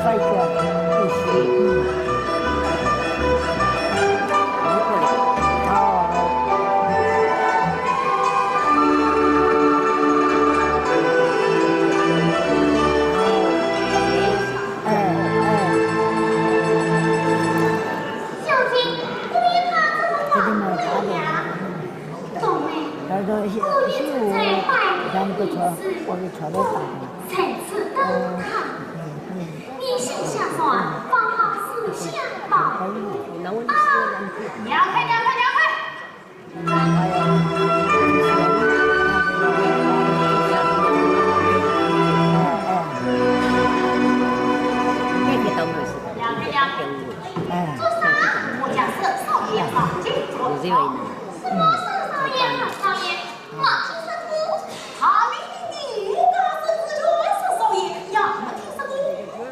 快过，必须。咱们不错，我给瞧得大。才次登堂，你先下船，放好思想吧。让开，让开，让开！做啥？我家是少爷房进做什么是少爷？少爷，马蹄声鼓，他领你家是自然是少爷，要么听声鼓，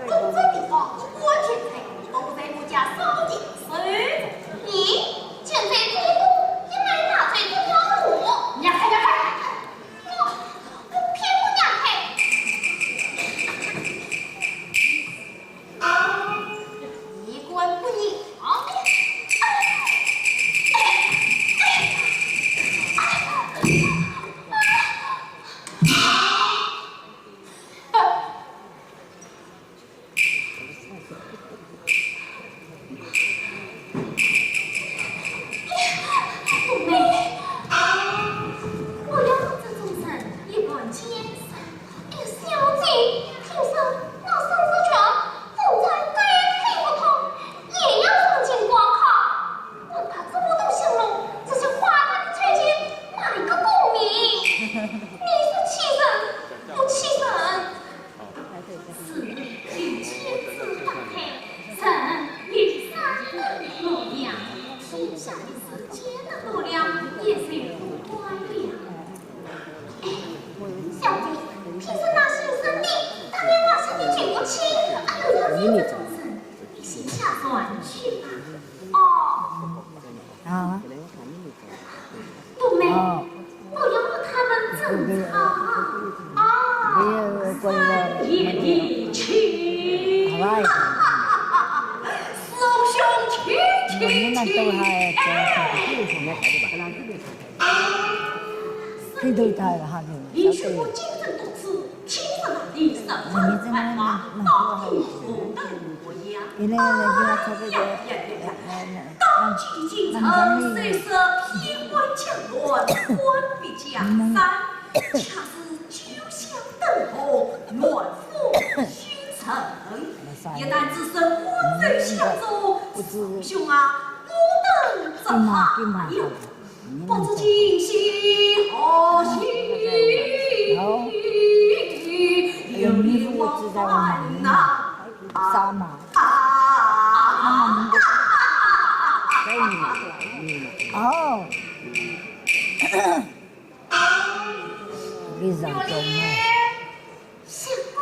都在地方，我天才，都在我家少爷谁？你现在最多也没打碎这条路，让开，让开！我偏不让开。一关不赢。你是我精神独此，亲自拿你上山万马，到底不等我呀！当几进城，虽是披冠强乱，官比江山，恰是秋香灯火，乱夫熏城。一旦只身官贼相助，师兄啊，我等怎么有？不知今夕何夕？有你我烦恼。杀马。哦。你让中吗？相公。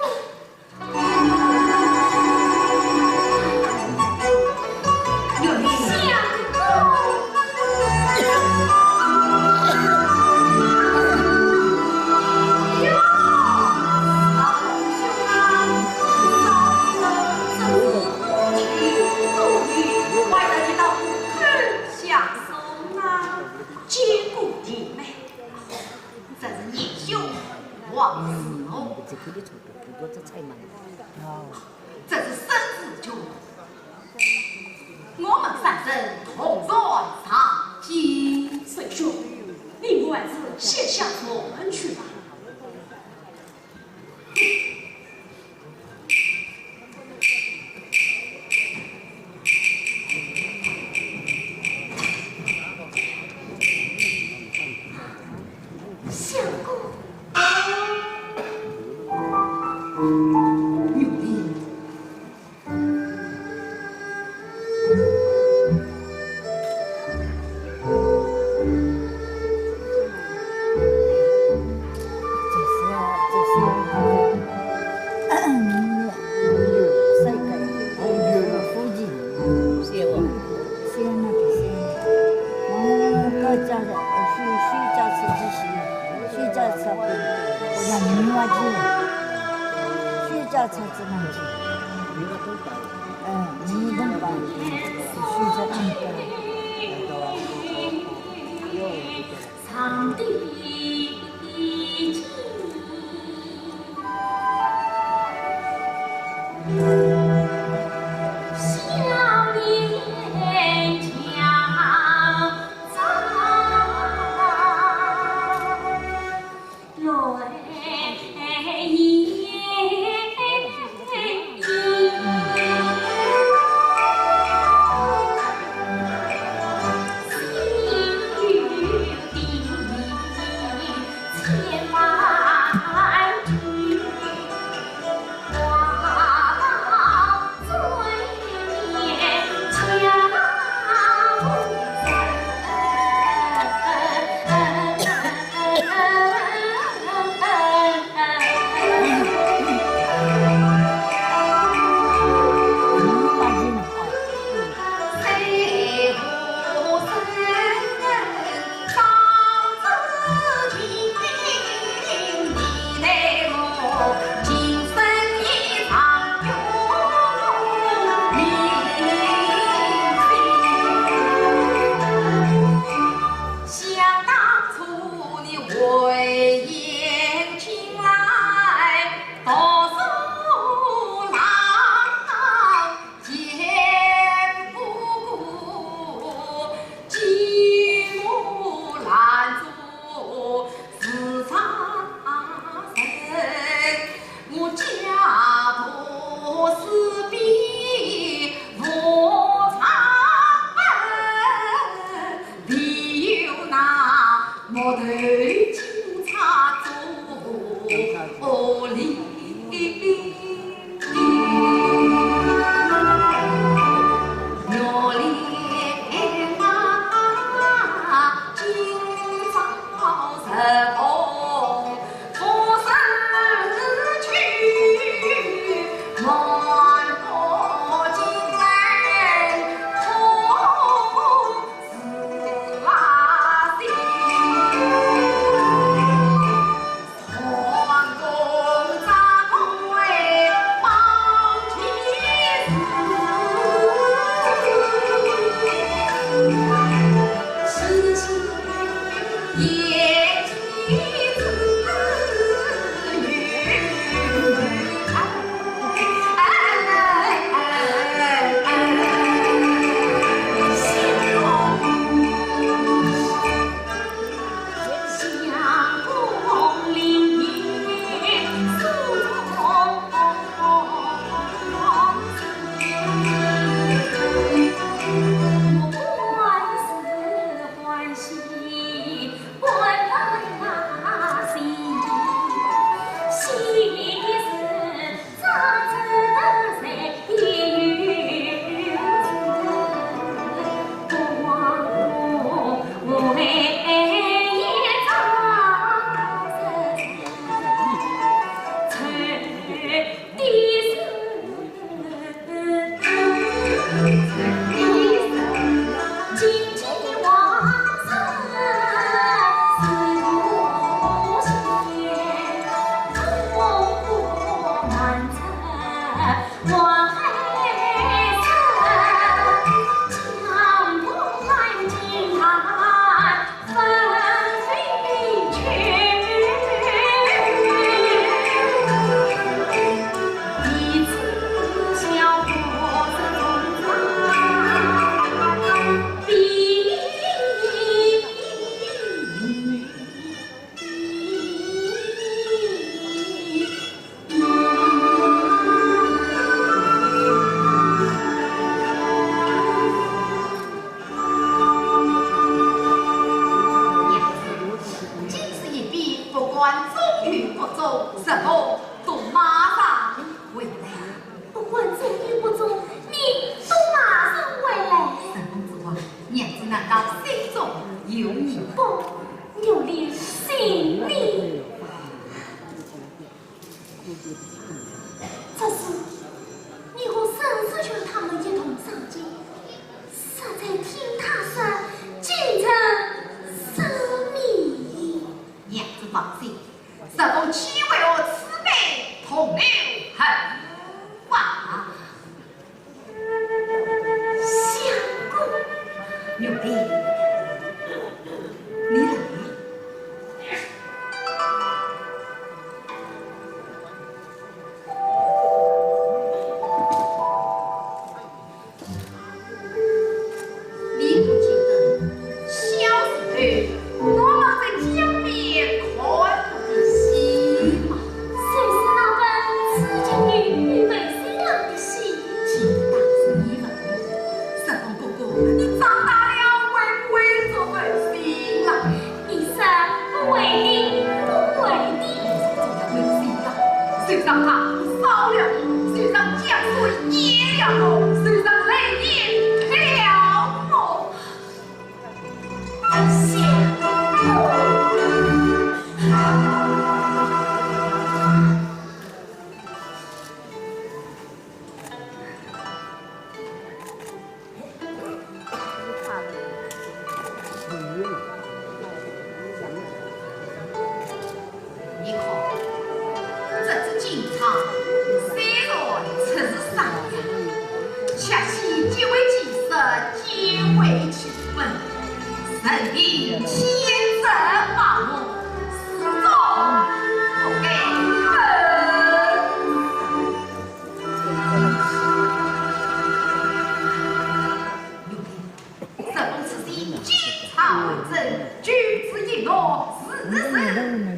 有你相公。你能把学着安排。上帝笑脸强藏泪千万句，话到嘴边讲谁不生当自情，你对我今生一场永铭心。想当初你慧眼睛来，多数郎见不顾，寂寞拦住是苍生。我家徒四壁无常本，必有那木头金叉做理。我连啊，今朝日空，浮生去，万佛金来空是那心。皇宫扎堆放旗子，世情也几子相公林荫诉衷欢是欢喜，本来那心，喜的是长子的谁一语子，我为也长生愁的紧紧的往生是无限，烽火难测万海深，江东南京滩纷飞去，彼此相互是彼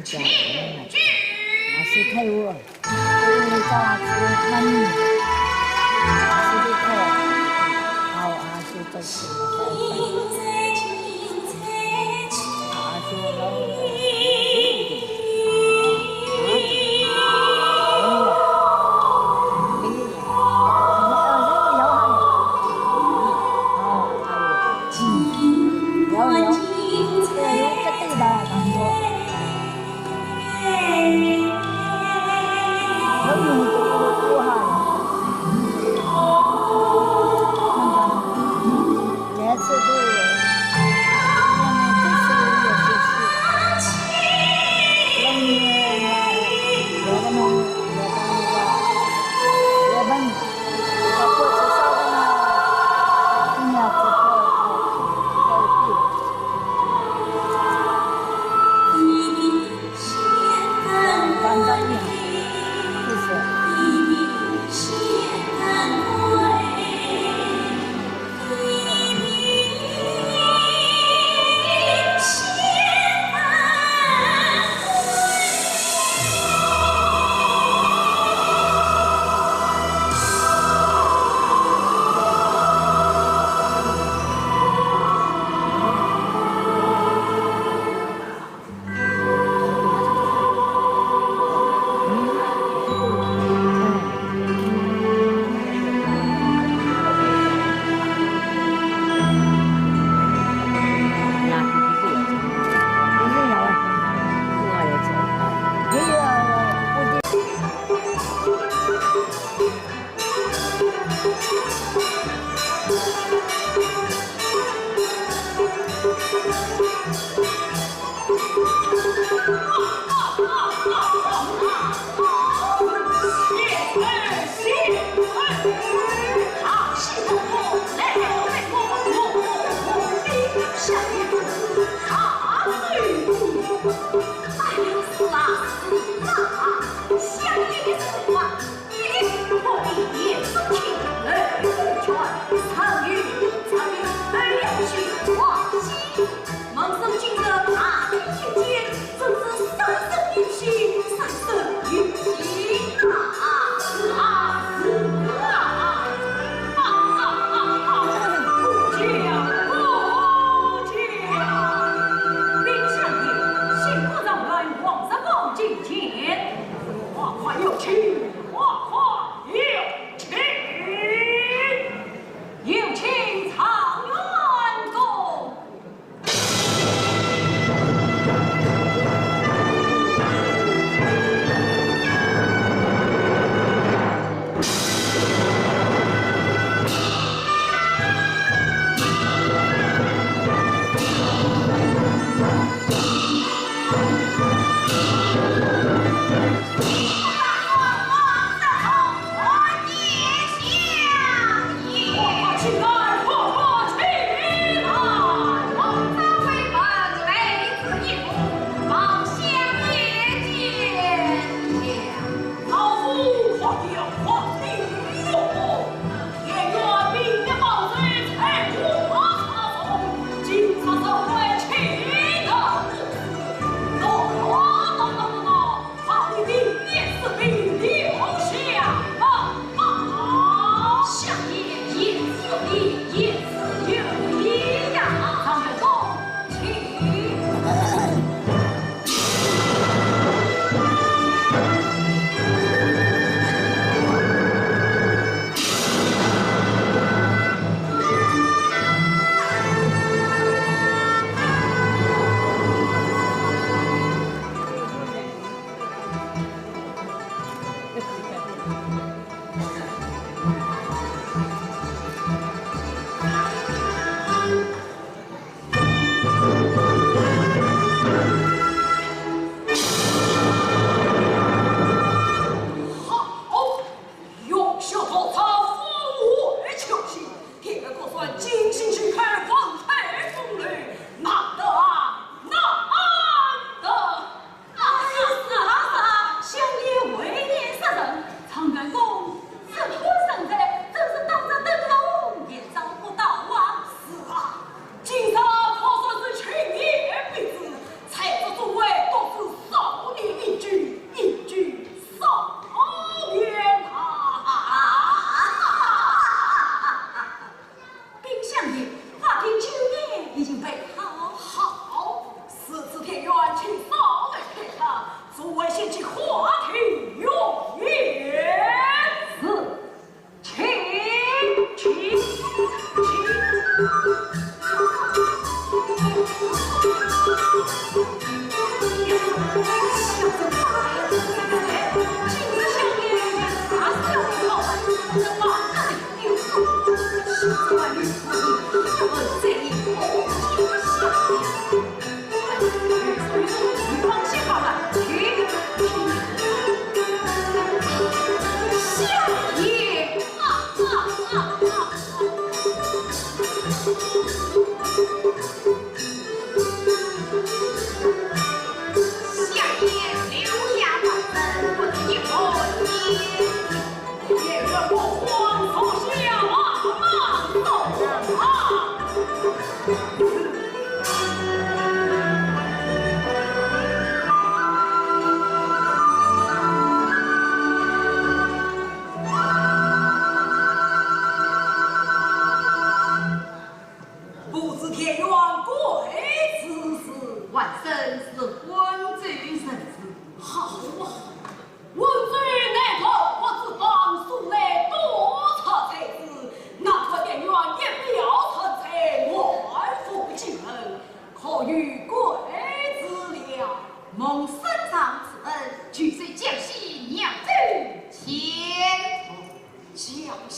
家那是退伍，退家是们，是的课，好啊是这些，啊是了。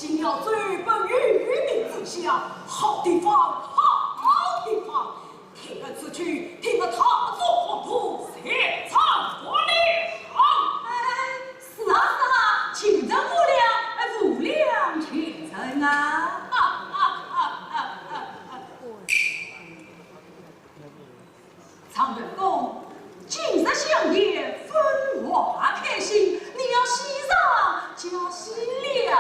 心要追本于民之下，好地方，好地方，听了此曲，听了他做黄土，写唱我了。是啊，请真无良请真啊！常人公，今日相爷分外开心，你要喜上加喜了。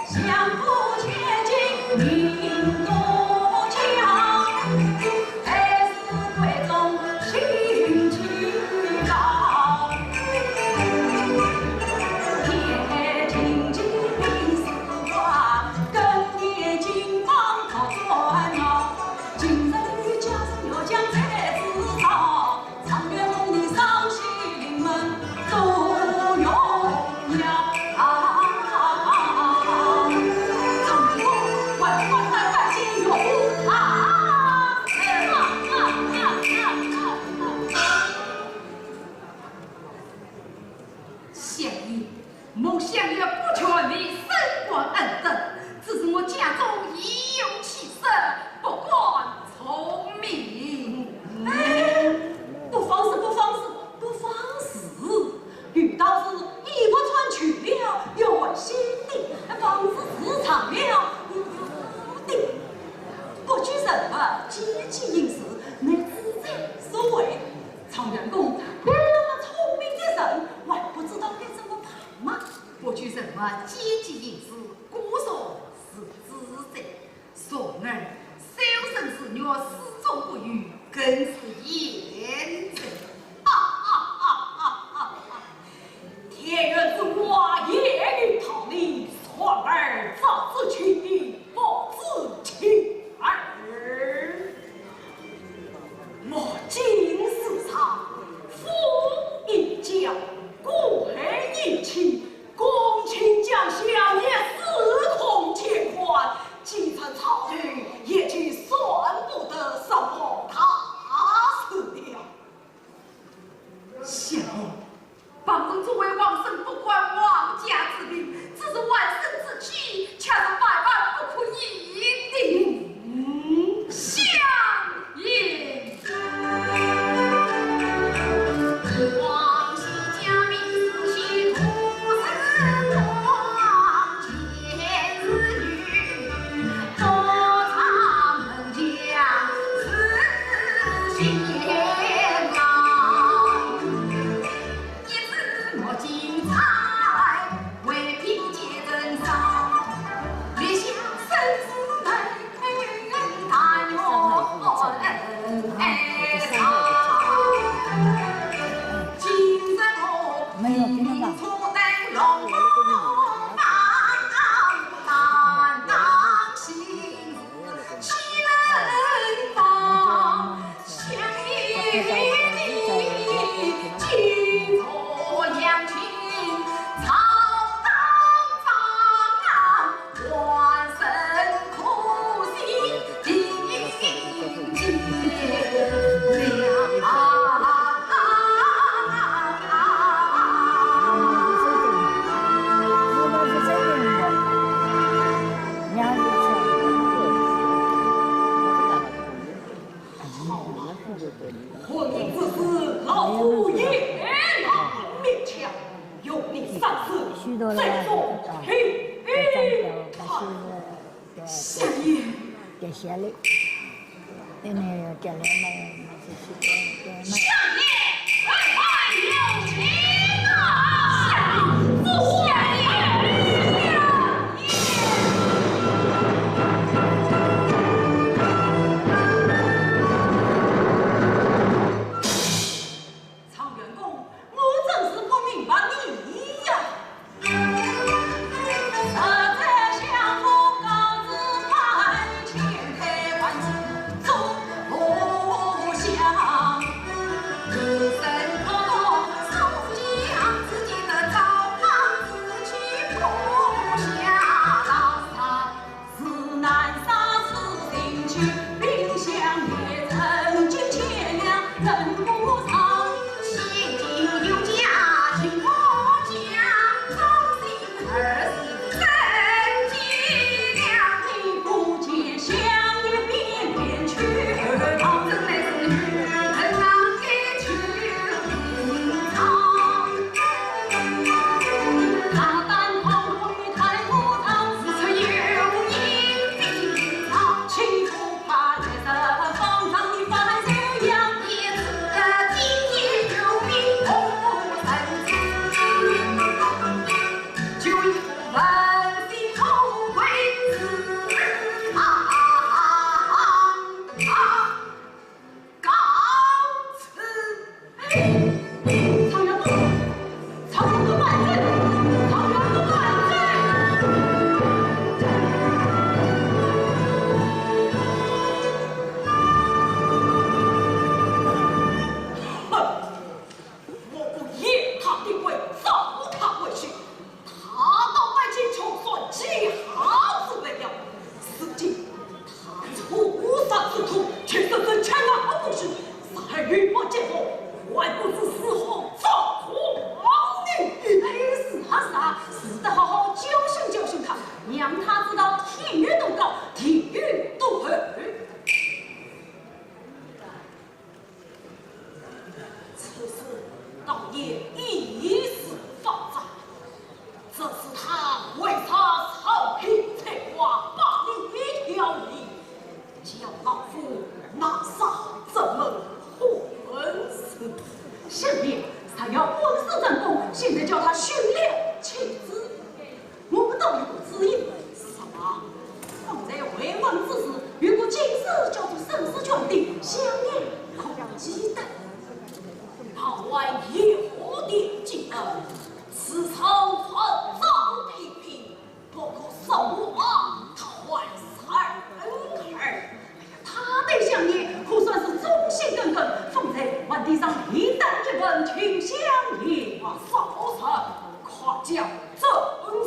相夫千金命多强，还是贵重心情高。铁金金比丝花，更年金方靠砖脑。今日家人要将菜子炒，常愿梦里伤心临门都有了。常公万万万万金有相爷，某相爷不求你升官恩德，只是我家中已有气色，不管聪明。不妨事，不妨事，不妨事。遇到是衣服穿去了，要问心的；房子市场了，有的。不拘什么阶级饮食，乃自在所为。常员公，那么聪明的人，还不知道该怎么办吗？不拘什么阶级饮食，姑说是自在。所儿修身之女，始终不渝，更是严正。天元之花也与桃李，双儿早自取地，不自弃儿。莫今世上，夫一教，贵一气，公卿将相也司空乾坤，基层朝廷也去算不得什么大事了。相爷，帮公作为王生，不管王家之命，只是万生之气，恰是百般不可一定。相爷，王熙家民思系土生光，前日女，多长门将是贤郎。我精彩，为凭借真上，立下生死美，但愿恩上。今日我命初登龙王，难当心岂能防？相爷你今作阳春，草当放，万生苦心尽尽了。婚姻之事，老夫也难勉强，有你三思，再做嘿嘿。相爷，给写了，那个给了那相爷，快有情啊！相爷，常员公，我真是不明白你呀。实在相夫告子看，千开万走不相。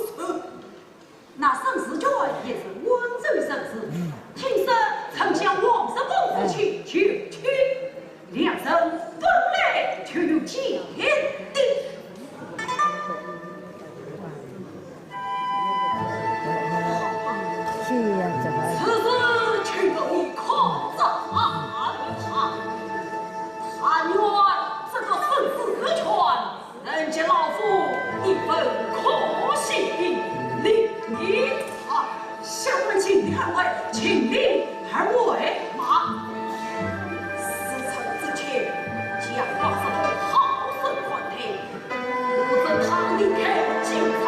事。那盛世家也是温州盛世，听说曾向王世公夫妻求娶，两人本来就有见的。去呀，这个。此事请你看着但愿这个孙子权能给老夫一份可信礼仪下官请两位请令而为马。事成之前，将老师傅好生款待，不准他离开荆州。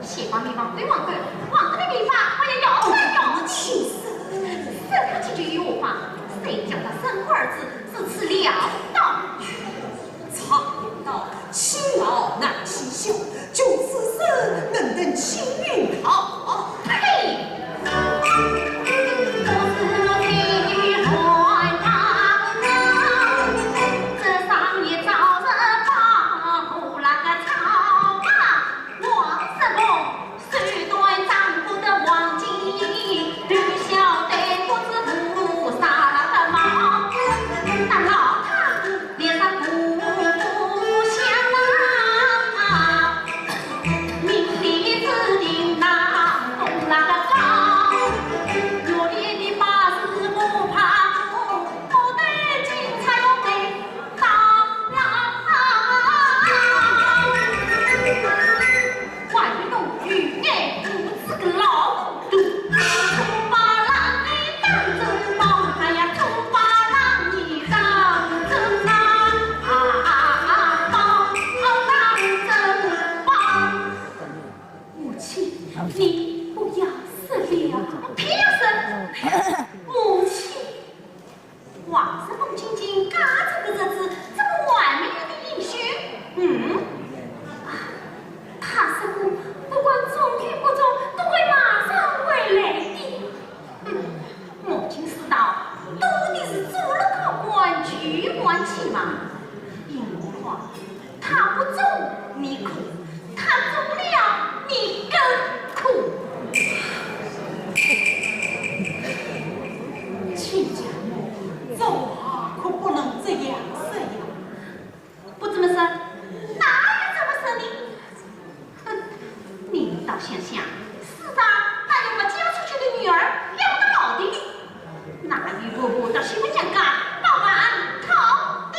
喜欢地方归往归，往的地方我也要气死！这他几句有话，谁叫他三个儿子自此了当？常言道，亲老难亲小，就此事能等青云好。呸！他似乎不管中与不中，都会马上回来的。母亲知道，到底是做了个玩具玩具嘛？因为话，他不中你苦，他中了你更苦。亲家母，做话可不能这样这样。不这么说，哪有这么说呢？哼，你们倒想想，世上哪有个嫁出去的女儿养得老的？哪有伯伯到媳妇娘家老板讨的？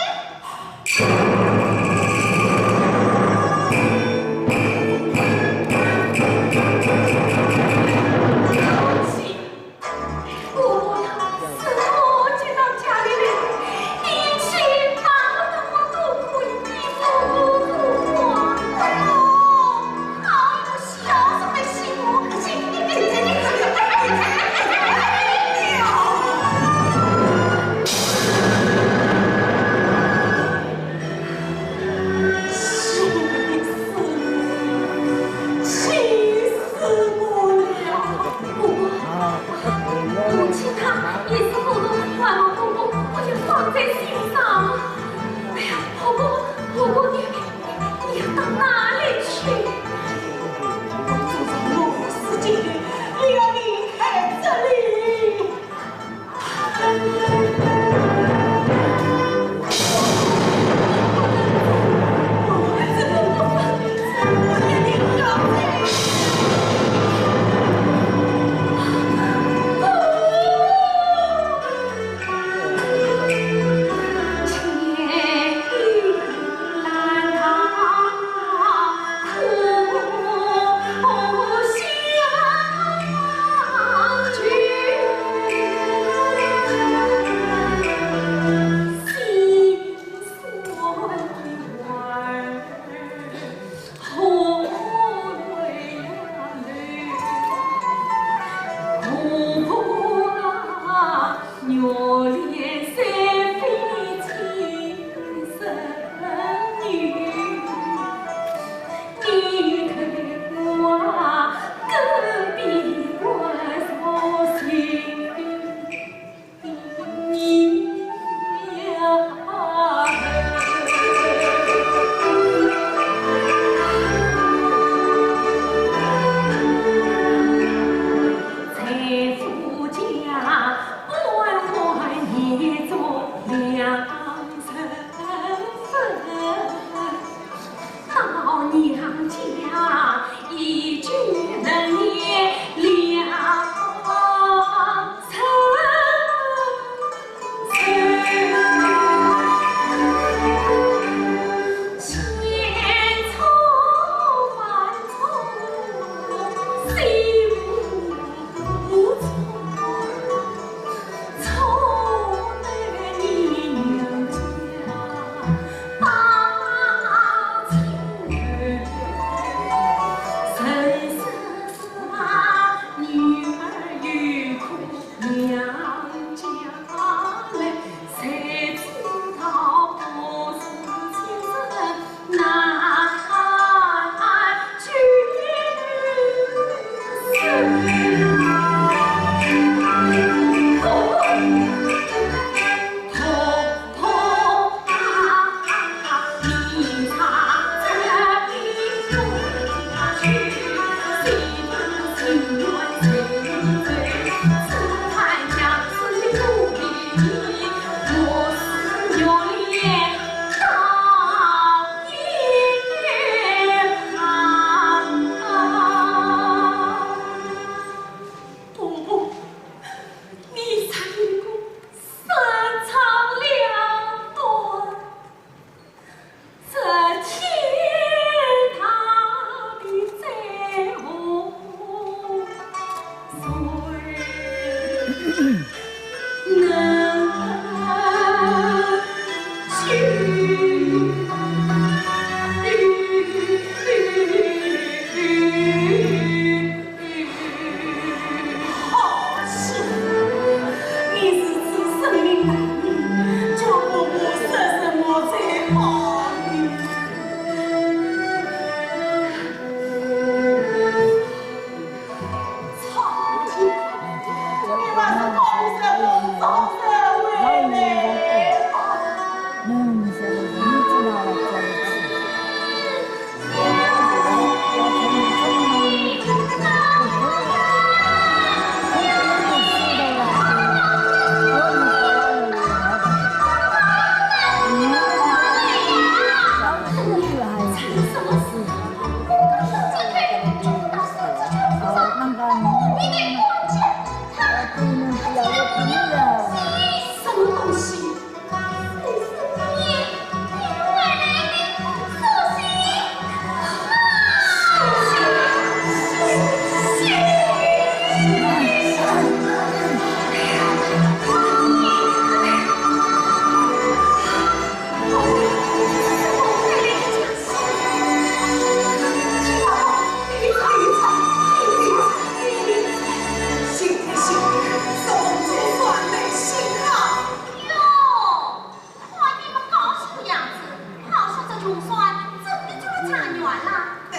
茶园啦。哎，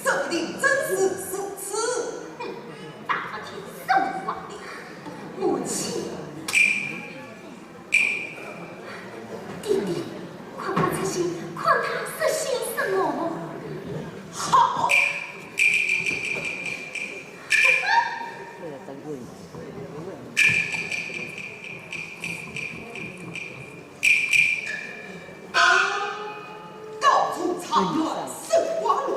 说不定真是如此。哼，大白天生活的，母亲。弟弟，快把这些看他是先生我。好。告诉茶园生花路，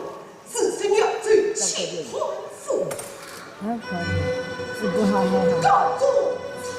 自身要最起欢富。还可以，是不好好好。告诉茶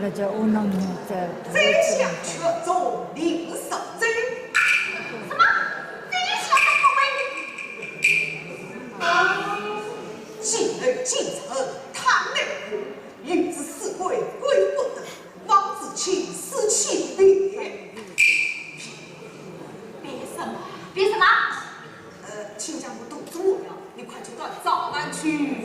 那叫乌弄在。这下却做领手针。什么？这一下进而进城，贪内户，欲知四贵归不得，王子气失气烈。别什么？别什么？亲家母肚子饿了，你快去端早饭去。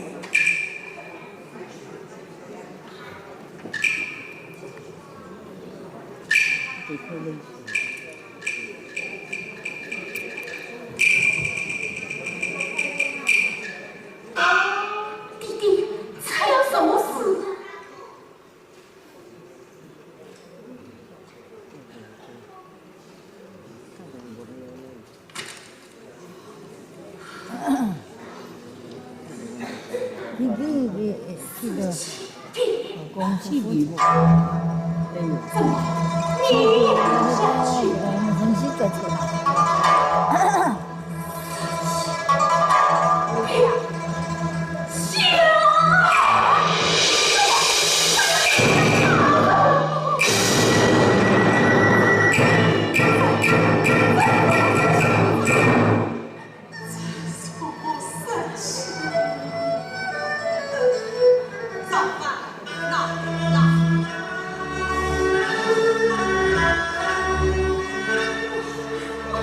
弟弟，还有什么事？弟弟是个老公夫妇。怎么？你也下去？我们重新再见。我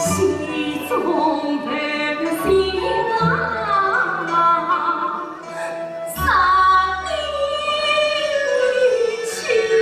西中百姓啊，三年七次。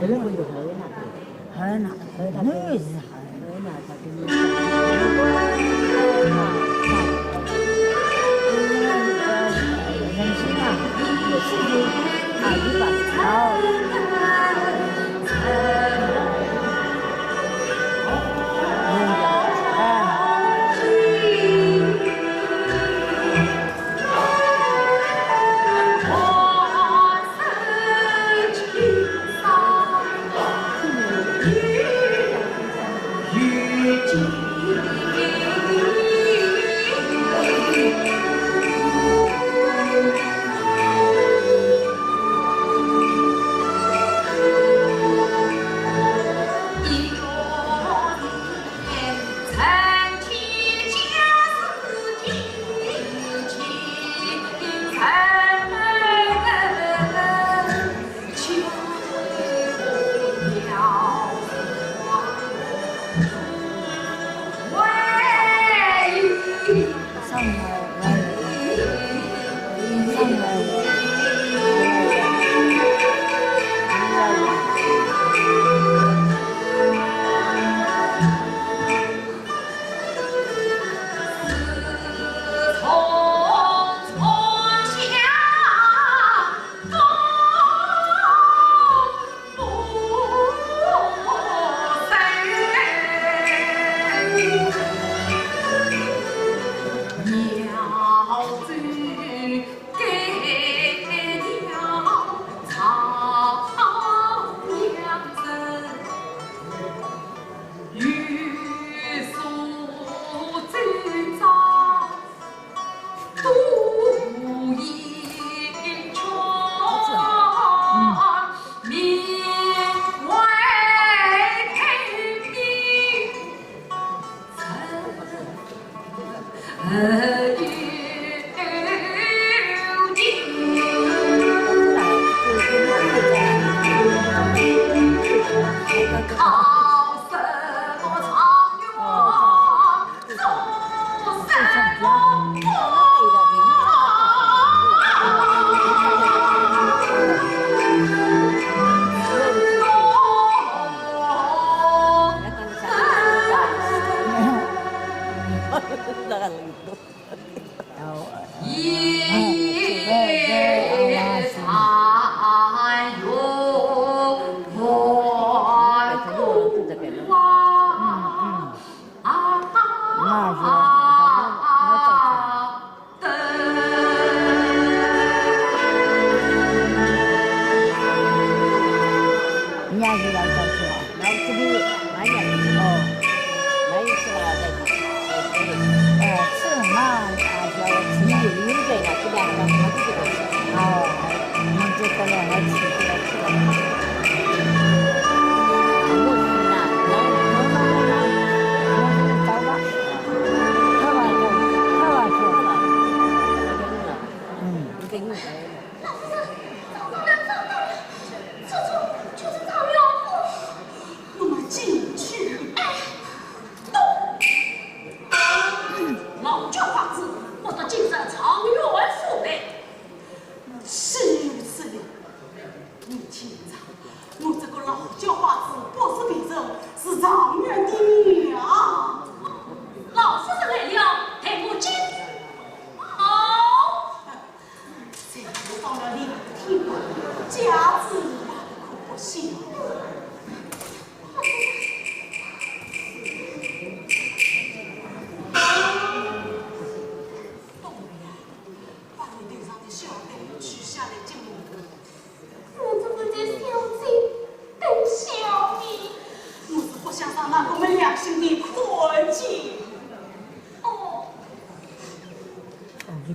可能会有河那边，河那是河那它跟人心啊，也是一把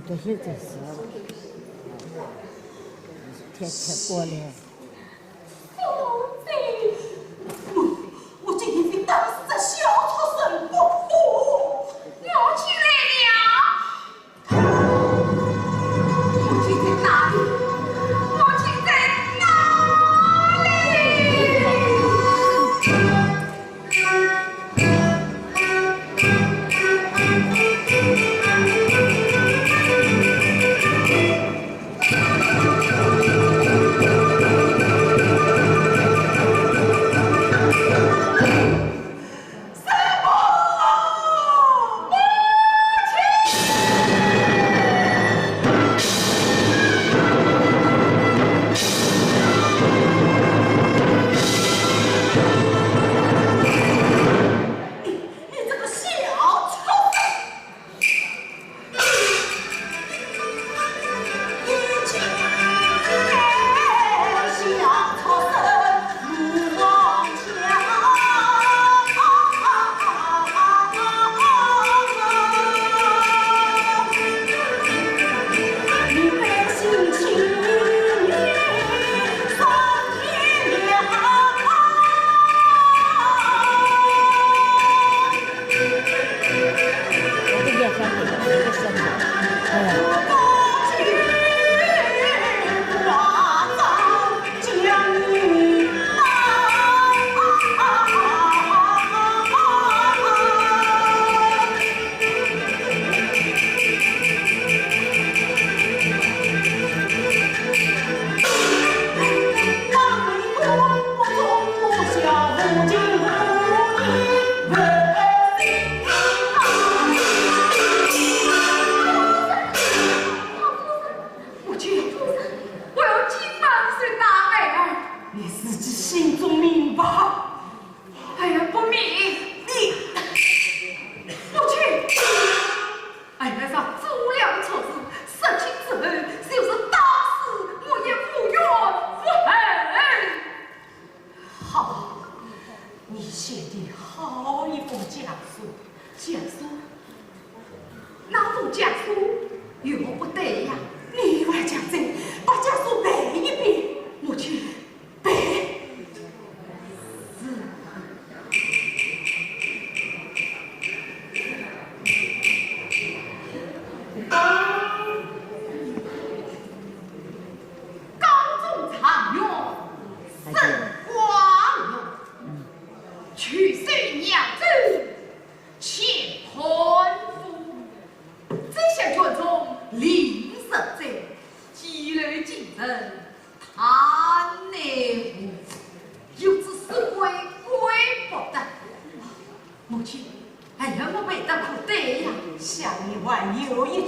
就是这时候，天过了。我今天非当时在小草神不服，我起来了。母亲在哪里？母亲在哪里？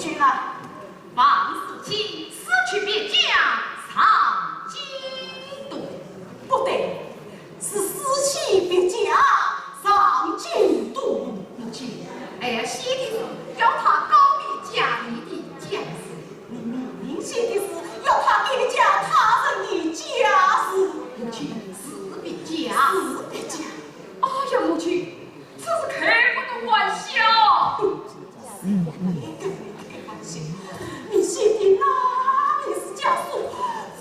君啊，王素卿死去别家，丧京都。不对，是死去别家，丧京都。母亲，而写的是要他告别家里的家事，你明写的是要他别家他人的家事。母亲，是别家，是别家。哎呀，母亲，这是开不得玩笑。跟你开玩笑，你写的哪里是家书，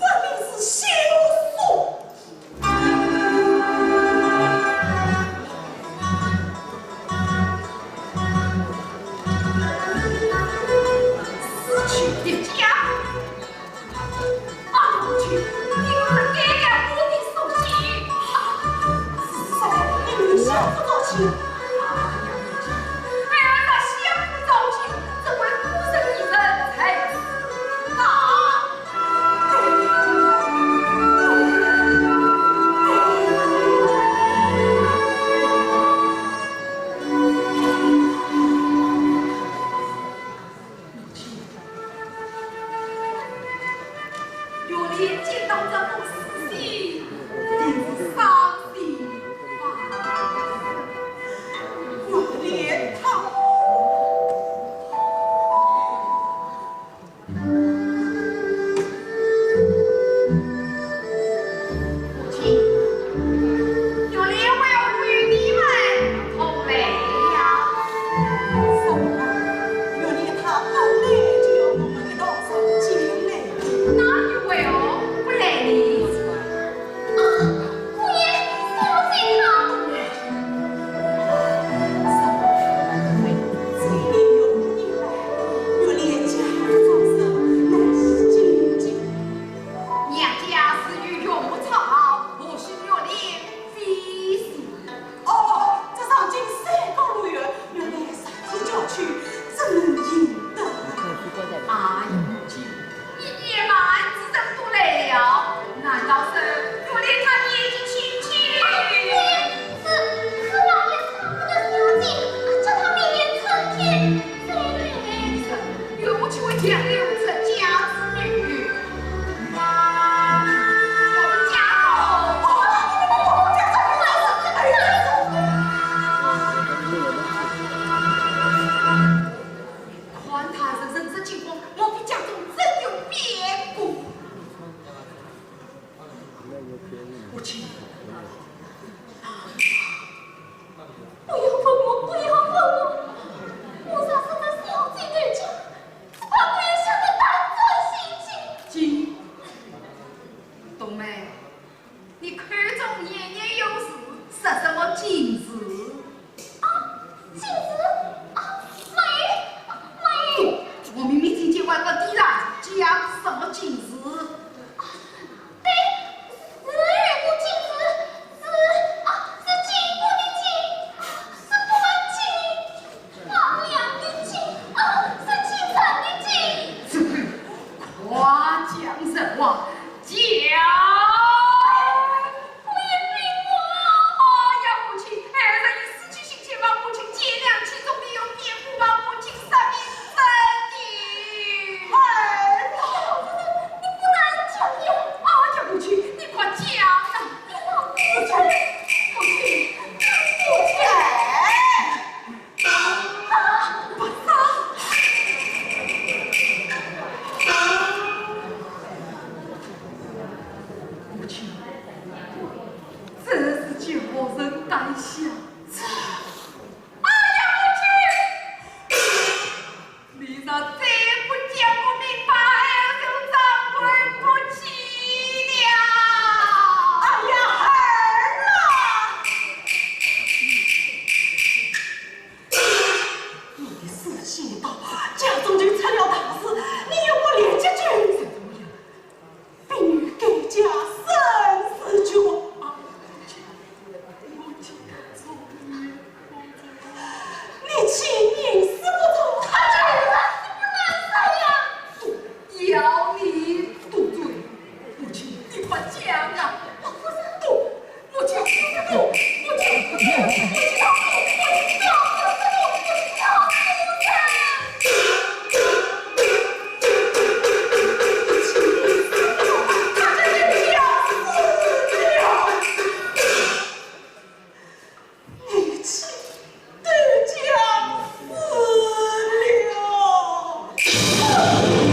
分明是休书。死去别家，哎呀，母亲，你可是改了我的手机。是谁？你们想不到情。哎呀，他想不着急，这位孤身一人才死啊！若连见到这封死信，定是伤心啊！我连他。母亲，有连我要与你们同来呀！什么？若连他本来就要我们一道上京来。哪一位哦不来呢？姑爷，小心他！谁里有你来？若连家放生，乃是荆棘。娘家是与永不草，我是若连非是。哦，这上京3个路远，若连上次就去，怎能赢得？哎呀，母亲，你年满自然不来了，难道是若连他年纪轻轻？是老爷舍不得小姐，叫他明年春天再来。有我去为强留成家之女。我们家看他这人之情况，莫非家中真有变故？母亲，不要问我，不要问我，我啥是个小姐的家，怕姑爷想得胆战心惊。金，冬梅，你口中年年有事，说什么金子？镜子没。我明明听见外个低来讲什么金子？对，是玉不镜子，是金不的金，是官金，王娘的金，是清晨的金。这个夸奖什么？讲。姑爷命我。哎呀，母亲，儿子以死去心切，望母亲见谅，其中必有变故，望母亲生命真的。哎，你不难讲呀。哎呀，母亲，你快讲啊！母亲，母亲，母亲。不杀。子。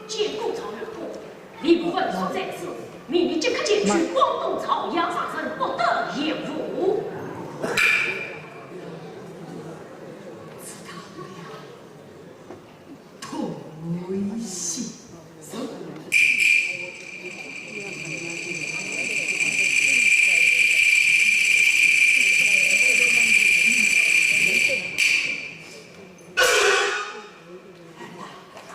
见故朝人后，你不问说这次，命你即刻前去。广东朝阳上身不得业务。知道了，推行手。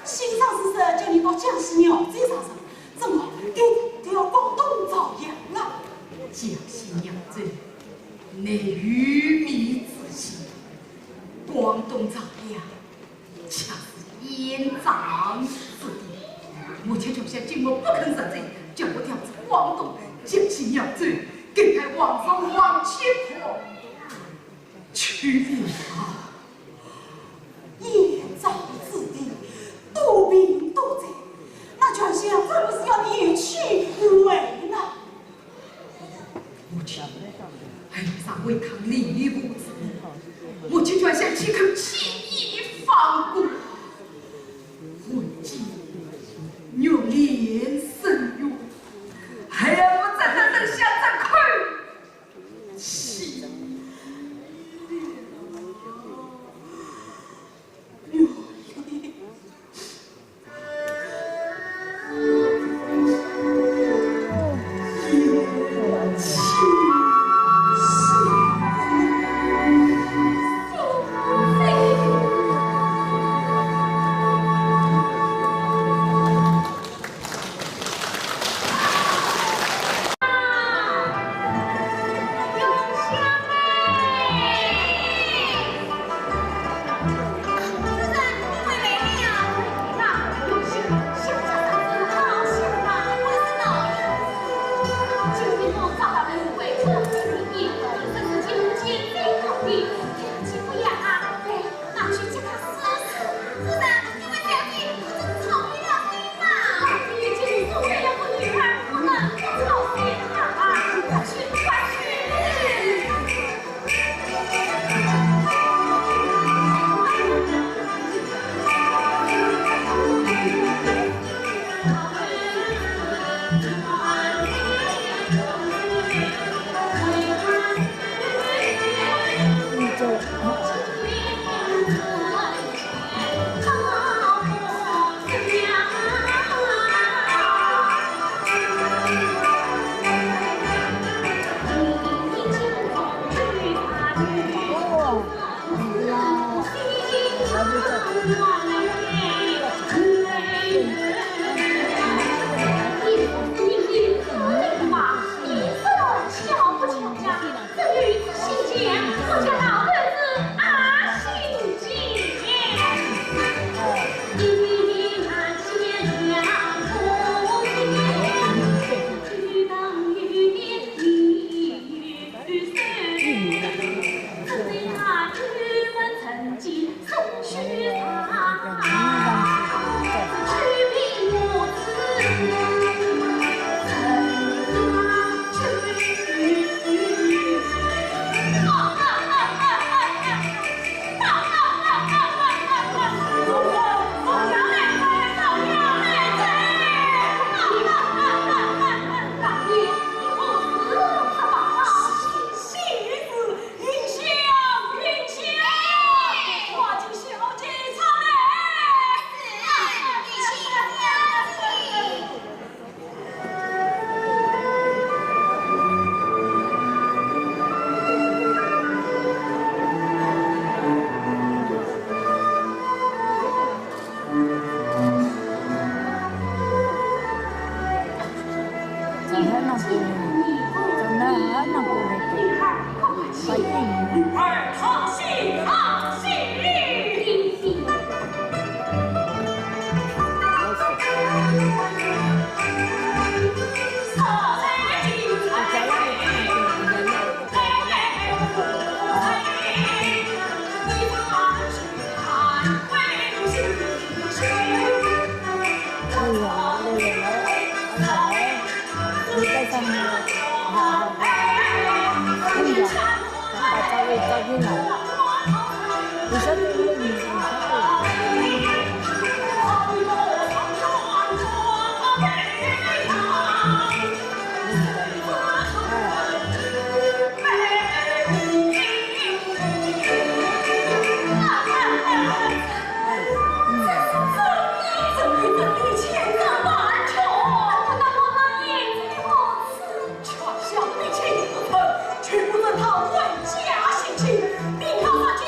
新上司说叫你到江西鸟嘴上上，正好给要广东朝阳了。江西鸟嘴，内鱼米之心，广东朝阳恰是燕章之地。目前就像金某不肯认罪，叫我调至广东江西鸟嘴，给他皇上王七婆去了。燕章之地，多兵多贼，那全想真不是要你去为呢？母亲，还有啥为他礼物之物？母亲全想去口起义放过，问计牛年生育，还要我真的能想着看起。他为家心切，命他把剑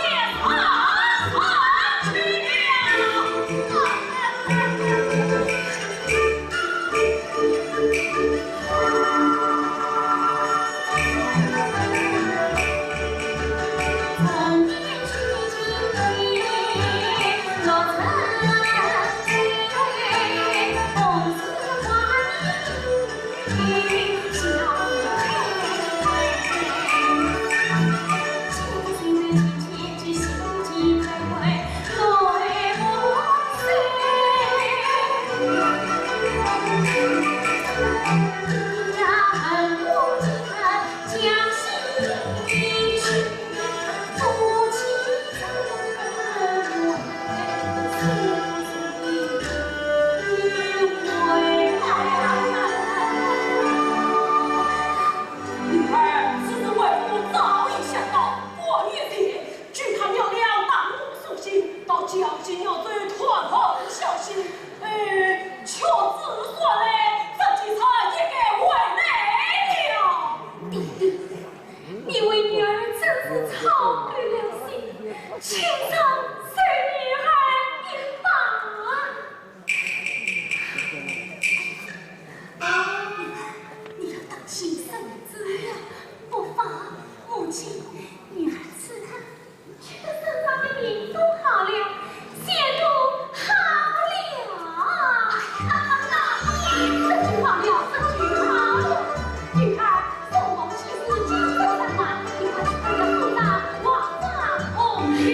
去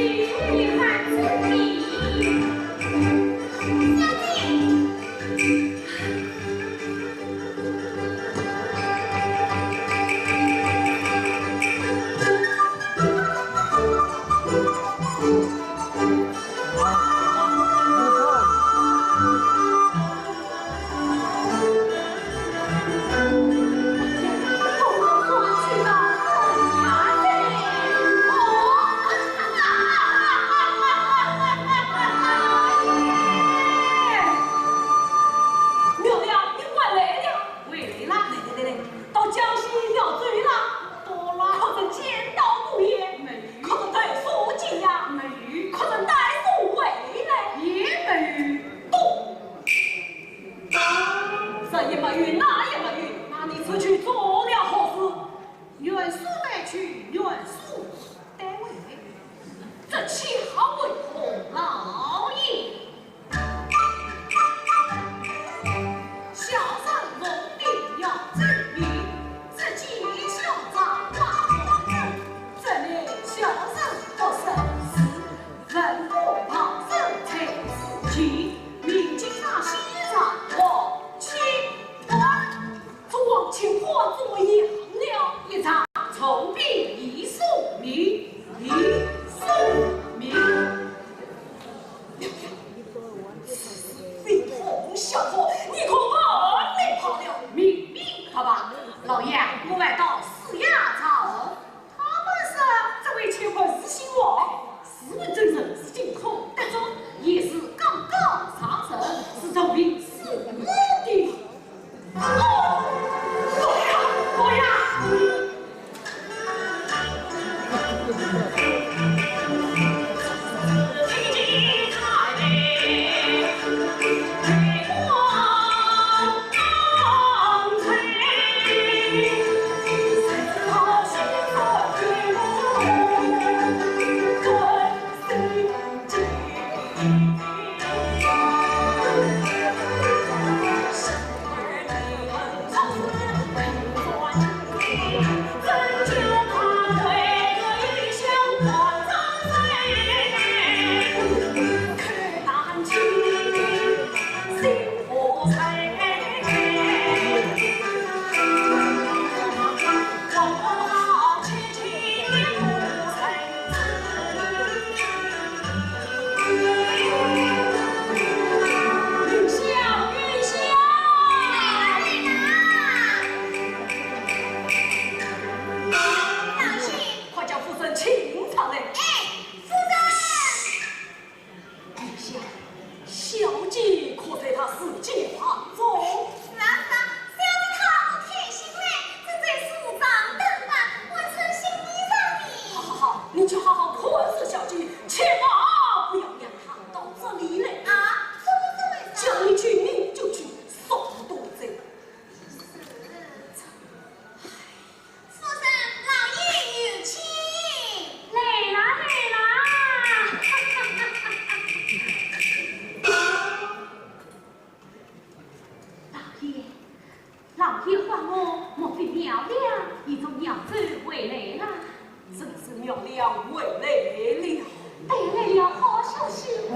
你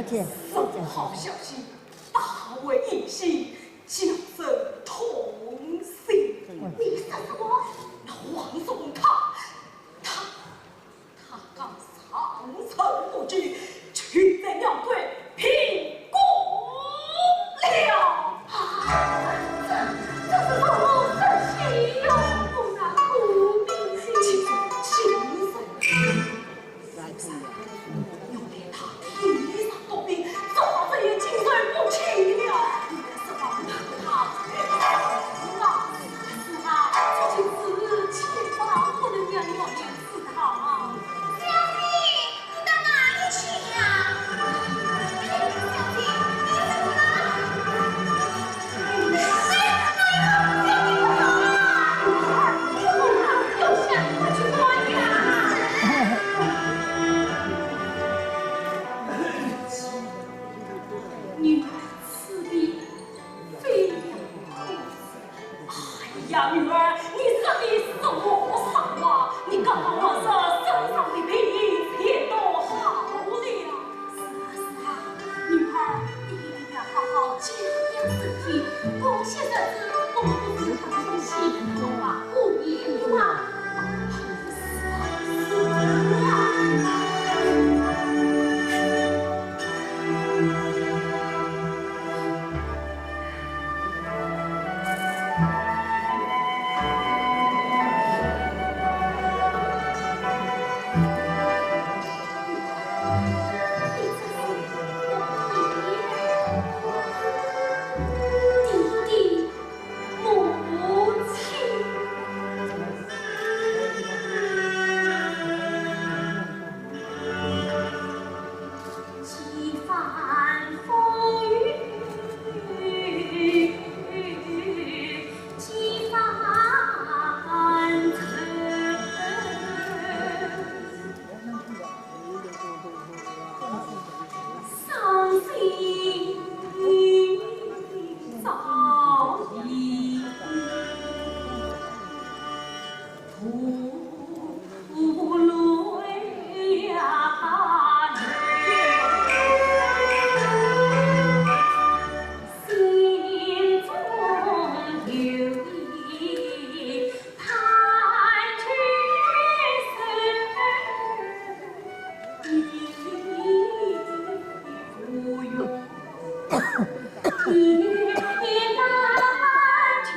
见，做好小心，大为应心，将生同心。你说什么？那王宗他刚上层不知，却在庙会拼过了。这是我的心有不难不明心。轻松，有连他体上多病，做好这也精神不起了。你的是王他是他，这就是千万不能让我连死他。小姐，你到哪里去呀？小姐，你怎么了？女儿此地非常哎呀，女儿，你这里是我上啊！你刚好我这身上的病也都好了。是啊，女儿一定要好好静养身体，过些日子我们不是很出息，多把物业嘛。弟弟，母亲。几番风雨，几番伤心早已吐泪呀心中有意叹去身，不用也难情。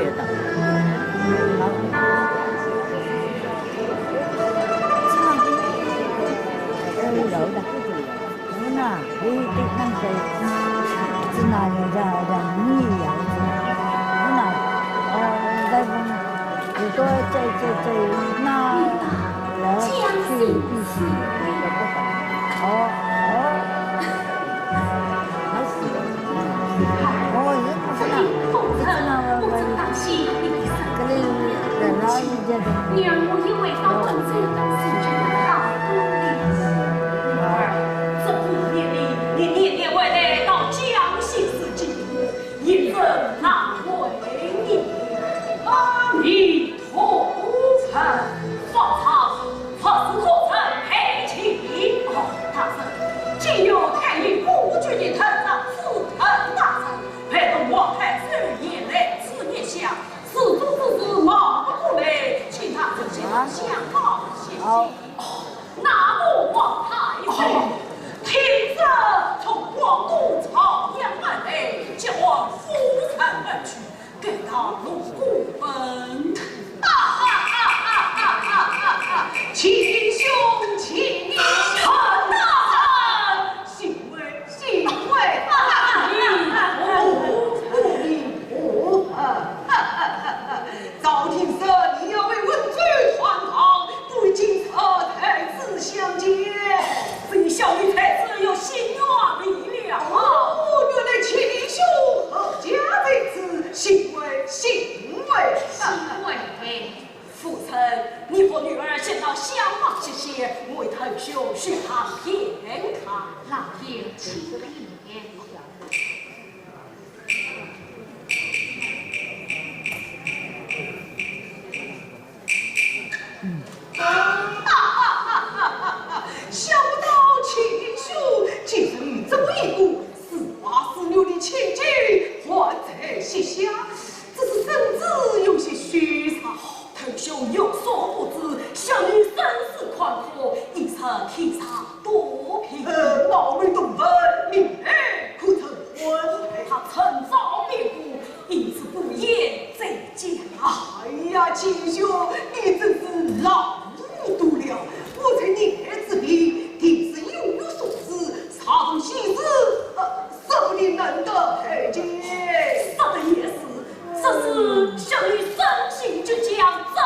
别的。有的，有呢，你那个是哪有的人力呀？有呢，在如果在那人去必须也不懂。还是也不知道，不知道我当心你的身可能人老一点的。娘，我以为到正这的是觉得大姑娘。这5年里，你年年为来到江西四境，也怎难为你？阿弥陀佛，方长何时可曾陪起？大圣，既有太医不举的藤上刺藤大圣，陪同王太岁也来此面相，此中之事忙不来，请他这些相告谢谢。哪个王太岁？听着从广东朝阳而来，前往府城而去，给他入股本。齐兄齐陈大人，幸会，早听说你要为文罪传堂，不为今朝太子相见，这小女太子有心愿离了。原来齐兄何家在此，幸会。父亲，你和女儿先到厢房歇歇，我为堂兄续堂片刻。老爷请便。想不到齐兄竟然与这么一股4花4柳的情景还在膝下，只是身子有些虚长。堂兄有所不知，小女身世宽阔，一生天差多平，貌美动分，命配可曾婚配？他趁早别故，因此不言再见。哎呀，齐兄，你真是老糊涂了！我在年之里，定是有所思，查中心事，说不定能得配见。说的也是，这是小女生性就将这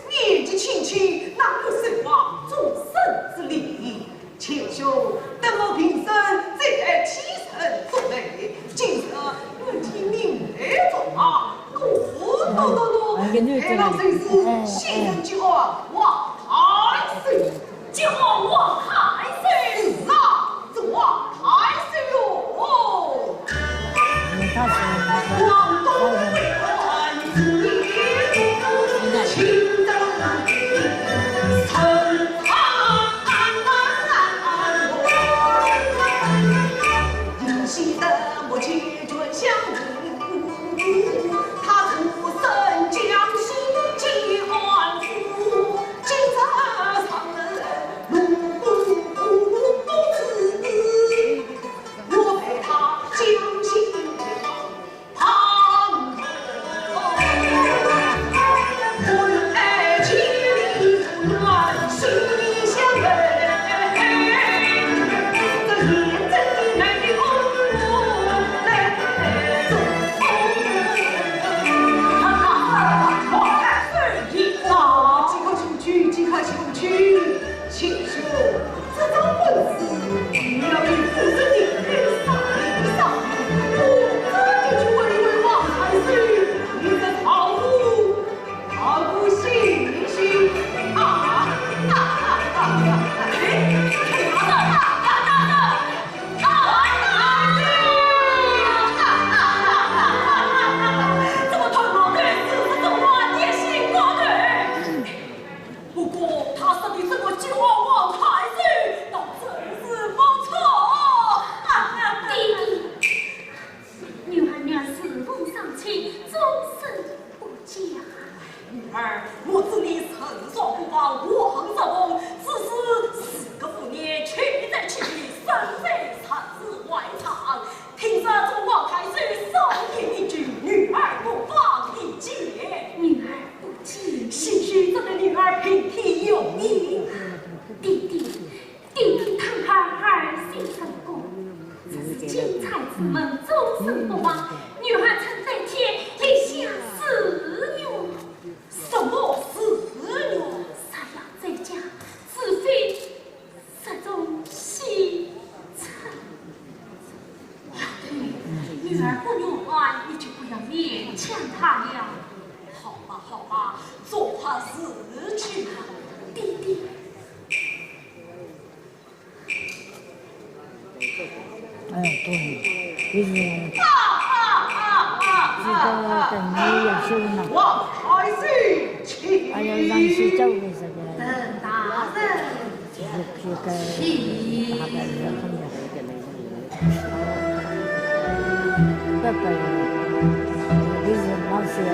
年纪轻轻，哪有谁忘终身之理？请兄，等我平生再来提神作美，今日愿听您来做马。太郎真是信任之王，王太岁，之王王太岁，是啊，这王太岁哟。广东官子爷，清早晨迎喜的我结准相遇，他出身江西济安府，今朝上门入公子，我陪他江西旁头，婚爱千里远，心相偎。请兄，这桩婚事你要与夫人你商议商议，我这就去问一问王太岁，你的好父好不信心啊！这么团好的，是这么也行过的。不过他说的这个计划王太岁，倒真是不错。弟弟，女儿娘侍奉上亲，终身不嫁。女儿，我知你承爽不忘，我恨着我，只是4个妇年娶在其里，身非产子外长。听说这王太岁少言一句，女儿不放。女儿曾在天立下誓约，什么誓约？啥样在家，自非这种西餐。女儿不愿，你就不要勉强她了。好吧，好吧，做好事去吧，弟弟。哎，对，就是知道等你有修呢，王太师，请。还有让西走的时候，邓大人，就是个大概是很的，不不，就是老师的，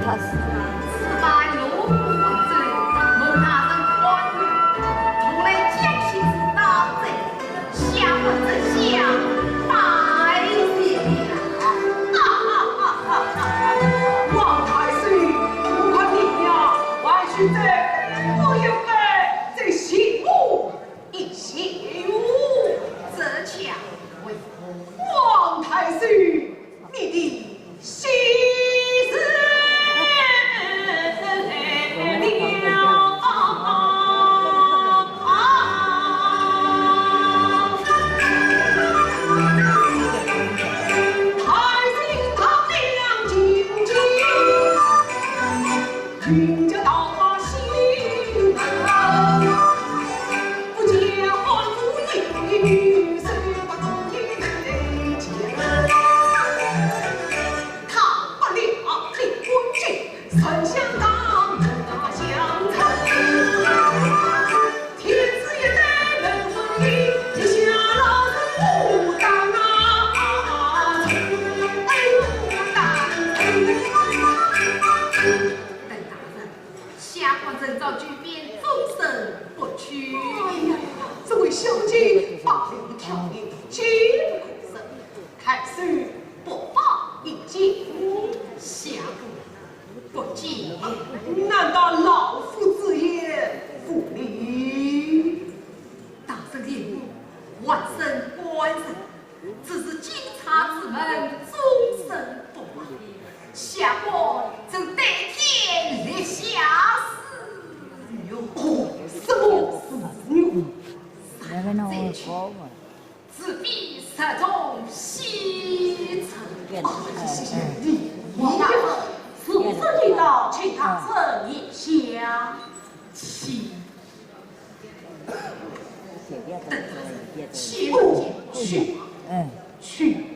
他是。此番路不分子，蒙大人宽同来将其当贼，下官这下拜谢了。王太师，不可你呀，万岁者，我有个这媳妇一媳妇，这巧为王太师，你的喜事君家大发喜门，不见欢福意，谁把东西得见？看不了离婚去，曾相当那相称。天子也得人分离，天下老人不当啊！不当。下官正遭举鞭，终身不屈。哎呀，这位小姐八里挑一，绝不可胜。太师不放一剑，下官不敬。难道老夫子言不理？大圣业务，万圣官神，只是经察之门，终身不忘。下官正得天立下誓约。什么誓约？那个弄我错了，此必射中西城。王大人，此次一到，请大圣一下。起起不去，去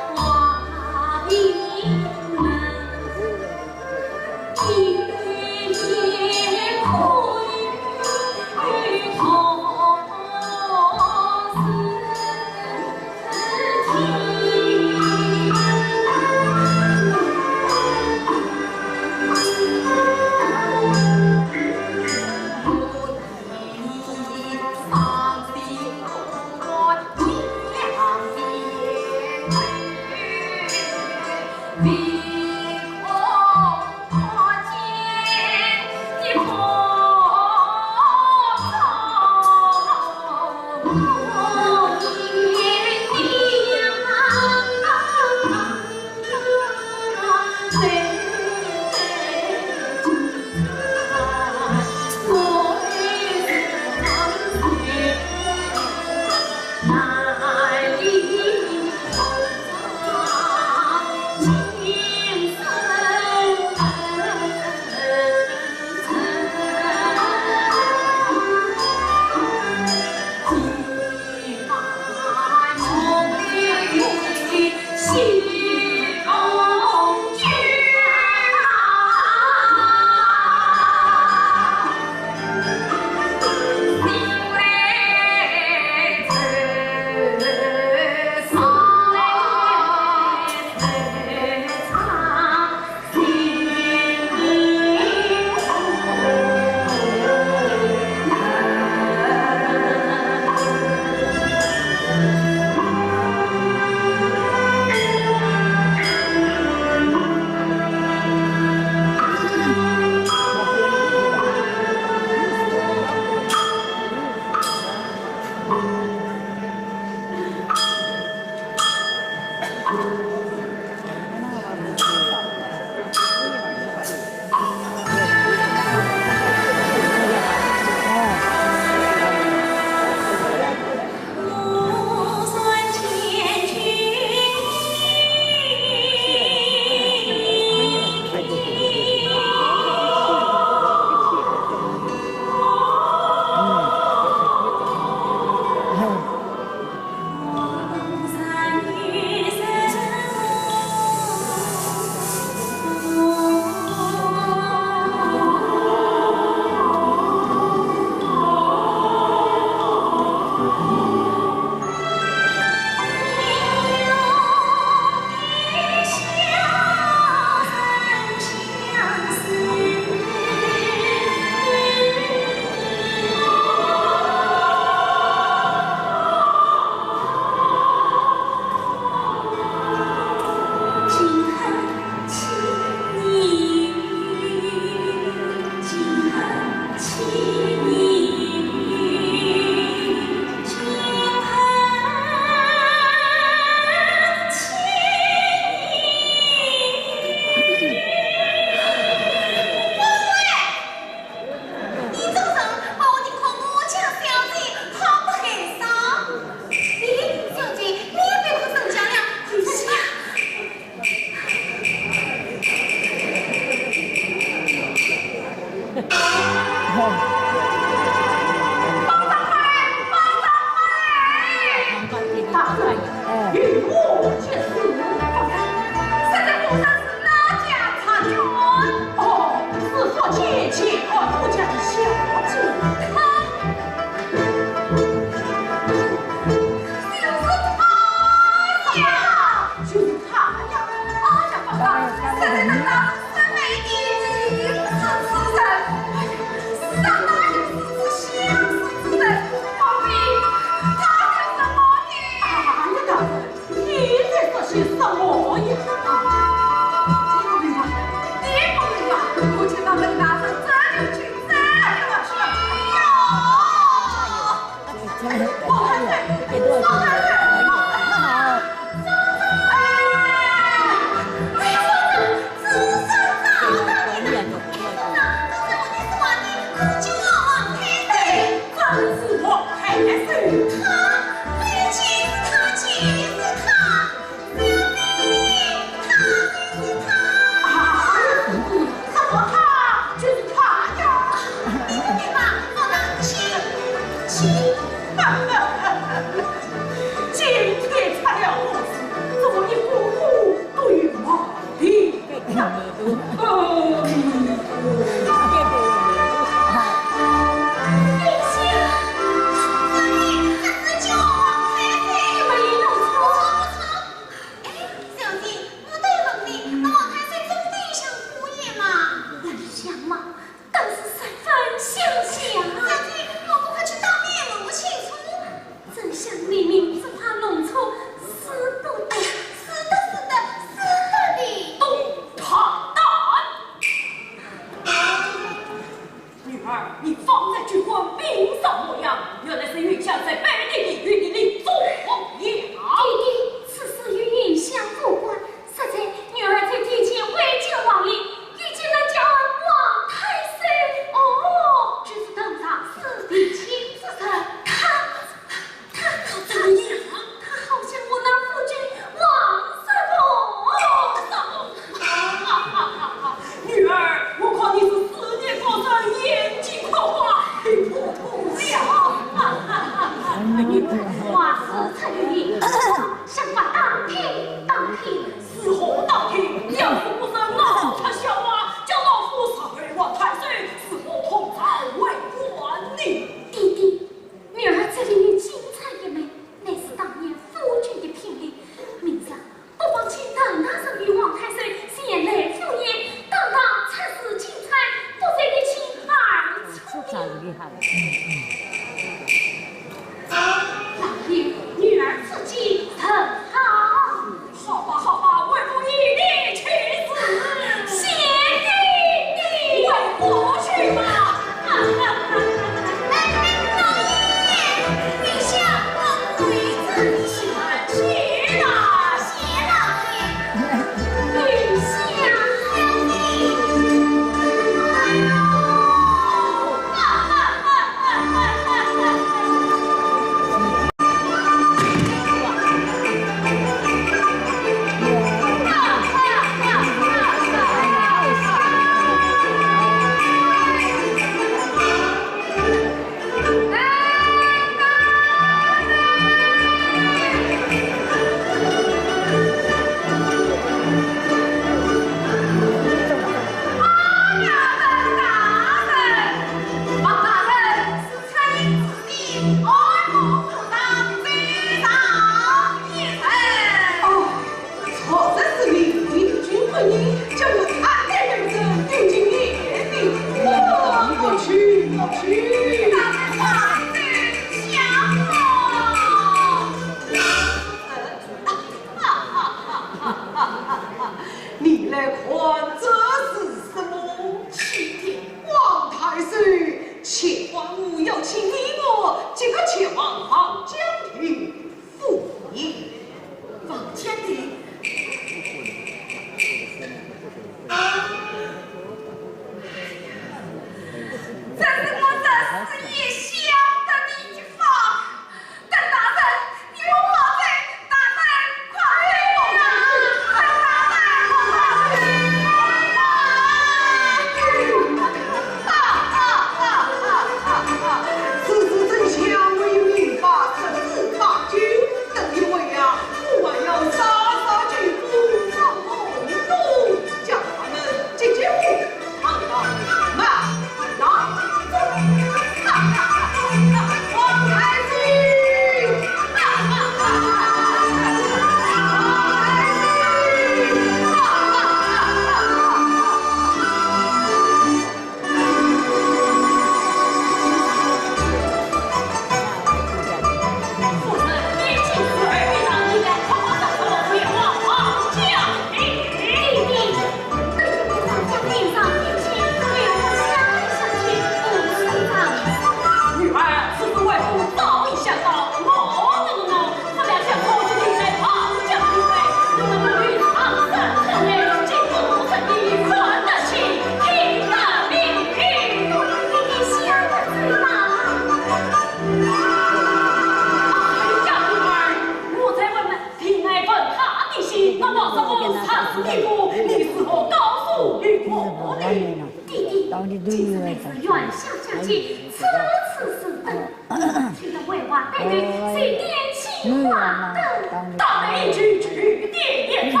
大雷一去，去电电台，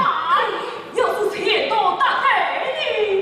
要是钱多大给你。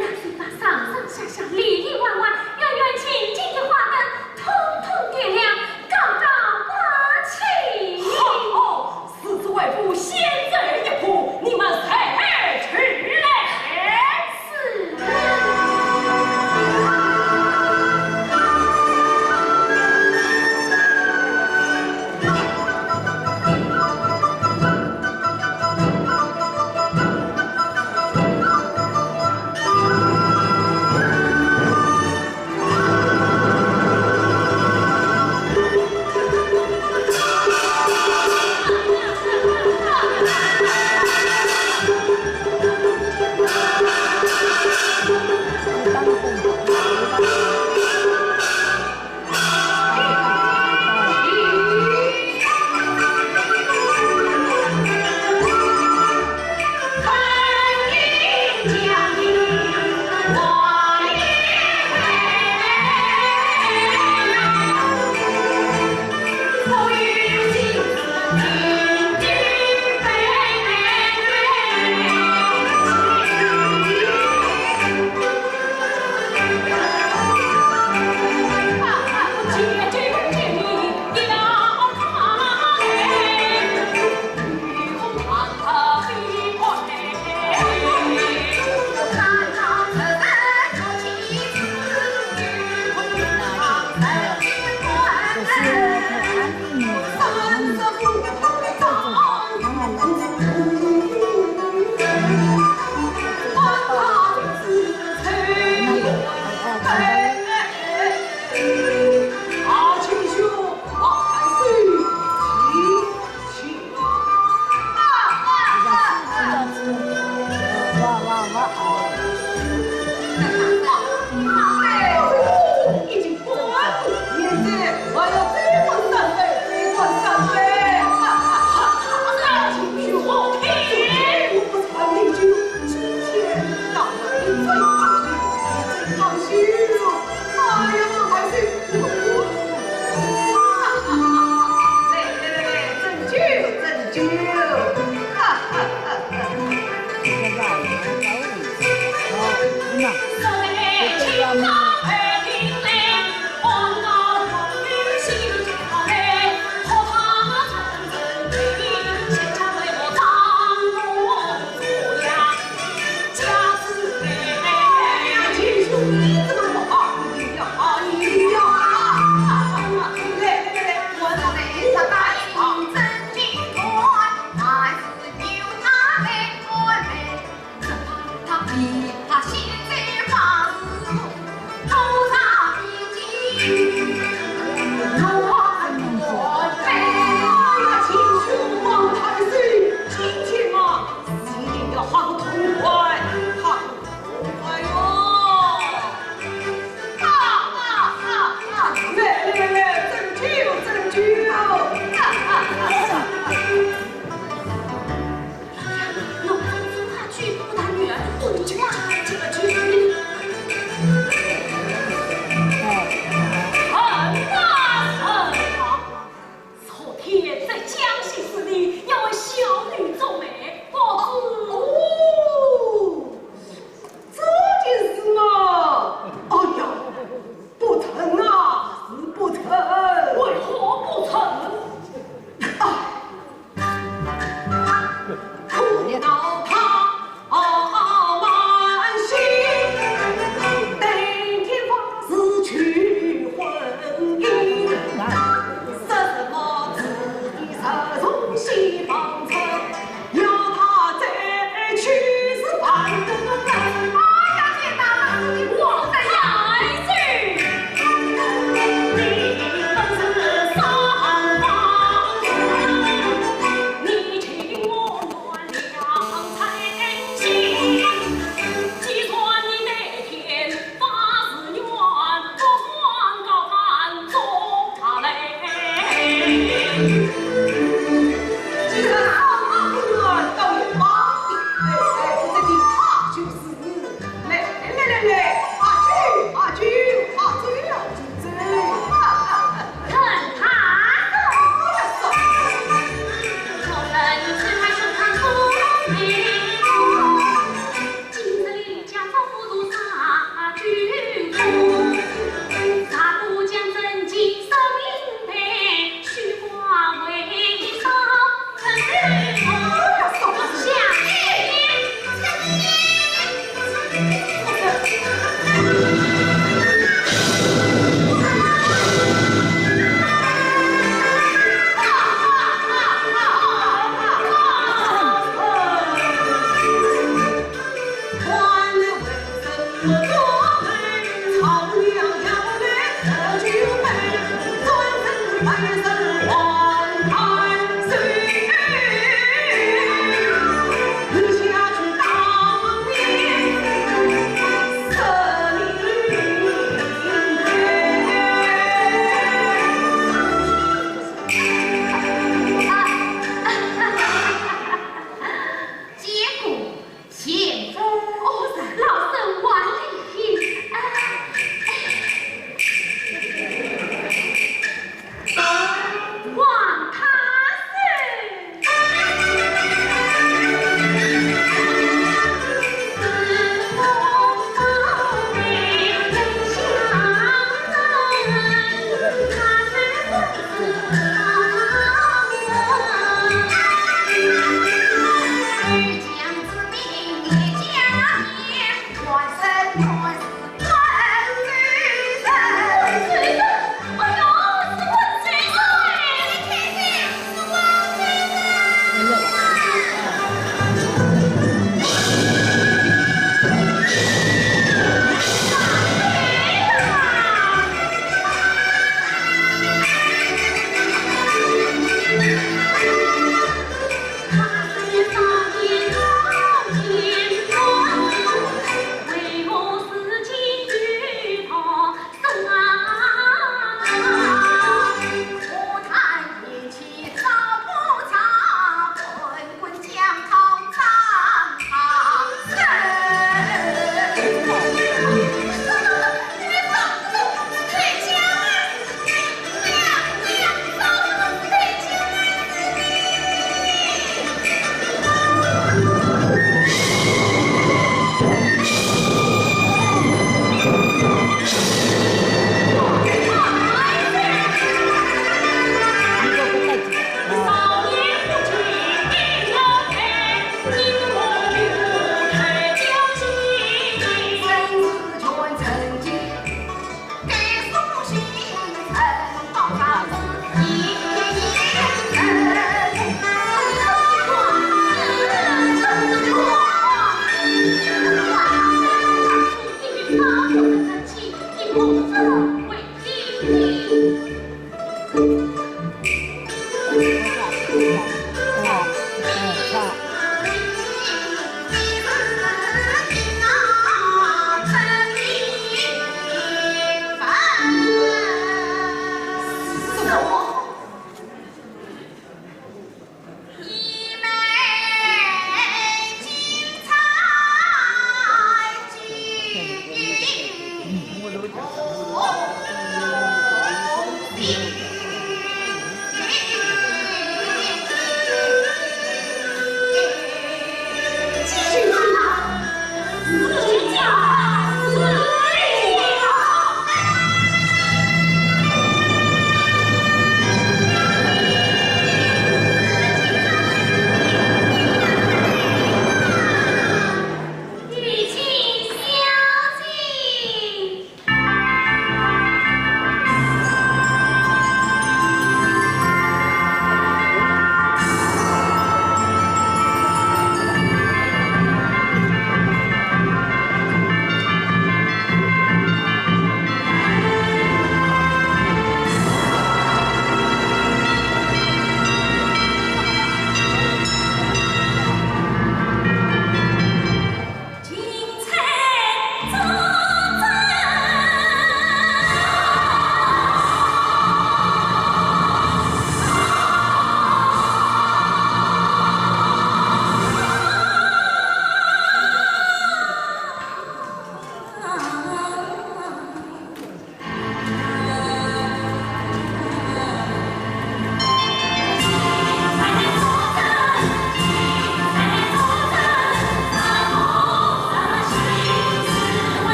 嘛，这个嘛。他现在放。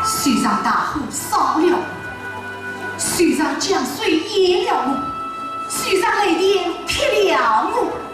虽然大火烧了，虽然江水淹了我，虽然雷电劈了我。